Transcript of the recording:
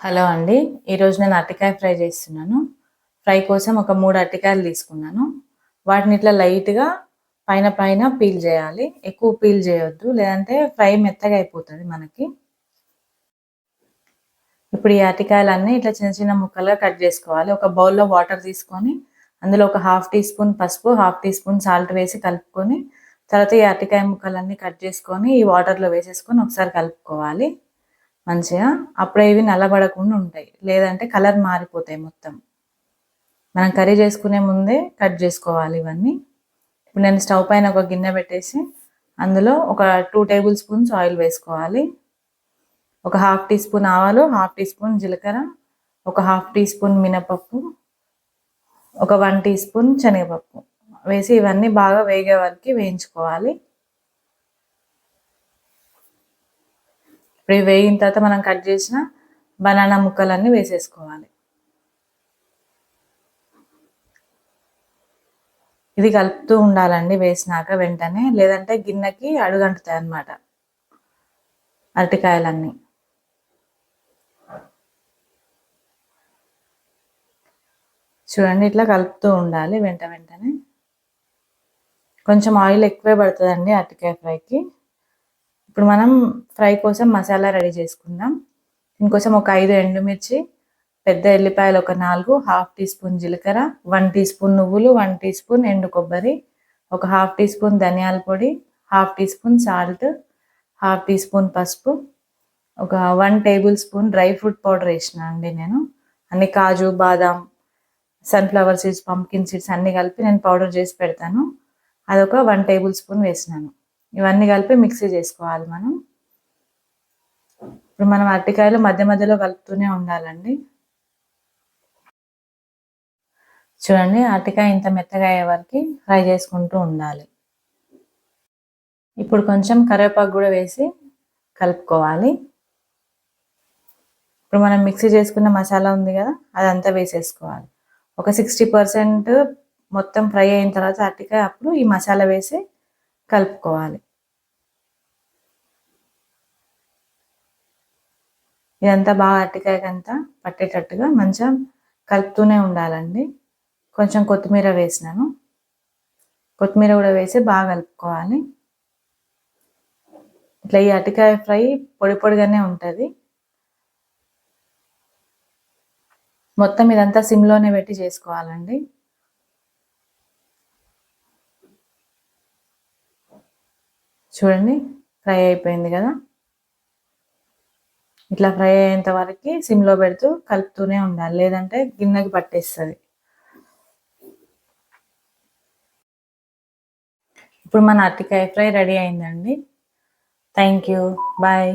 Hello అండి. ఈరోజు నేను అరటికాయ ఫ్రై చేస్తున్నాను. ఫ్రై కోసం ఒక 3 అరటికాయలు తీసుకున్నాను. వాటిని ఇట్లా లైట్‌గా పైన పైన పీల్ చేయాలి. ఎక్కువ పీల్ చేయొద్దు. లేదంటే ఫ్రై మెత్తగా అయిపోతది మనకి. ఇప్పుడు ఈ అరటికాయలన్నీ ఇట్లా చిన్న చిన్న ముక్కలుగా కట్ చేసుకోవాలి. ఒక బౌల్‌లో వాటర్ తీసుకొని అందులో ఒక హాఫ్ టీ స్పూన్ పసుపు, హాఫ్ టీ స్పూన్ సాల్ట్ వేసి కలుపుకొని తర్వాత ఈ అరటికాయ ముక్కలన్నీ కట్ చేసుకొని ఈ వాటర్‌లో వేసేసుకొని ఒకసారి కలుపుకోవాలి మంచిగా. అప్పుడే ఇవి నల్లబడకుండా ఉంటాయి. లేదంటే కలర్ మారిపోతాయి మొత్తం. మనం కర్రీ చేసుకునే ముందే కట్ చేసుకోవాలి ఇవన్నీ. ఇప్పుడు నేను స్టవ్ పైన ఒక గిన్నె పెట్టేసి అందులో ఒక 2 టేబుల్ స్పూన్స్ ఆయిల్ వేసుకోవాలి. ఒక హాఫ్ టీ స్పూన్ ఆవాలు, హాఫ్ టీ స్పూన్ జీలకర్ర, ఒక హాఫ్ టీ స్పూన్ మినపప్పు, ఒక 1 టీ స్పూన్ శనగపప్పు వేసి ఇవన్నీ బాగా వేగే వరకు వేయించుకోవాలి. ఇప్పుడు ఇవి వేగిన తర్వాత మనం కట్ చేసిన బనానా ముక్కలన్నీ వేసేసుకోవాలి. ఇది కలుపుతూ ఉండాలండి వేసినాక వెంటనే, లేదంటే గిన్నెకి అడుగంటుతాయి అన్నమాట అరటికాయలన్నీ. చూడండి ఇట్లా కలుపుతూ ఉండాలి వెంటనే. కొంచెం ఆయిల్ ఎక్కువే పడుతుందండి అరటికాయ ఫ్రైకి. ఇప్పుడు మనం ఫ్రై కోసం మసాలా రెడీ చేసుకుందాం. దీనికోసం ఒక 5 ఎండుమిర్చి, పెద్ద ఎల్లిపాయలు ఒక 4, హాఫ్ టీ స్పూన్ జీలకర్ర, 1 టీ స్పూన్ నువ్వులు, 1 టీ స్పూన్ ఎండు కొబ్బరి, ఒక హాఫ్ టీ స్పూన్ ధనియాల పొడి, half teaspoon salt, half teaspoon పసుపు, ఒక 1 tablespoon dry fruit powder వేసిన అండి నేను. అన్ని కాజు, బాదాం, సన్ఫ్లవర్ సీడ్స్, పంప్కిన్ సీడ్స్ అన్నీ కలిపి నేను పౌడర్ చేసి పెడతాను. అదొక 1 టేబుల్ స్పూన్ వేసినాను. ఇవన్నీ కలిపి మిక్సీ చేసుకోవాలి మనం. ఇప్పుడు మనం అరటికాయలు మధ్య మధ్యలో కలుపుతూనే ఉండాలండి. చూడండి అరటికాయ ఇంత మెత్తగా అయ్యే వరకు ఫ్రై చేసుకుంటూ ఉండాలి. ఇప్పుడు కొంచెం కరివేపాకు కూడా వేసి కలుపుకోవాలి. ఇప్పుడు మనం మిక్సీ చేసుకున్న మసాలా ఉంది కదా, అదంతా వేసేసుకోవాలి. ఒక 60% మొత్తం ఫ్రై అయిన తర్వాత అరటికాయ అప్పుడు ఈ మసాలా వేసి కలుపుకోవాలి. ఇదంతా బాగా అరటికాయకంతా పట్టేటట్టుగా మంచిగా కలుపుతూనే ఉండాలండి. కొంచెం కొత్తిమీర వేసినాను. కొత్తిమీర కూడా వేసి బాగా కలుపుకోవాలి. ఇట్లా ఈ అరటికాయ ఫ్రై పొడి పొడిగానే ఉంటుంది. మొత్తం ఇదంతా సిమ్లోనే పెట్టి చేసుకోవాలండి. చూడండి ఫ్రై అయిపోయింది కదా. ఇట్లా ఫ్రై అయ్యేంత వరకు సిమ్లో పెడుతూ కలుపుతూనే ఉండాలి, లేదంటే గిన్నెకి పట్టేస్తుంది. ఇప్పుడు మన అరటికాయ ఫ్రై రెడీ అయిందండి. Thank you. బాయ్.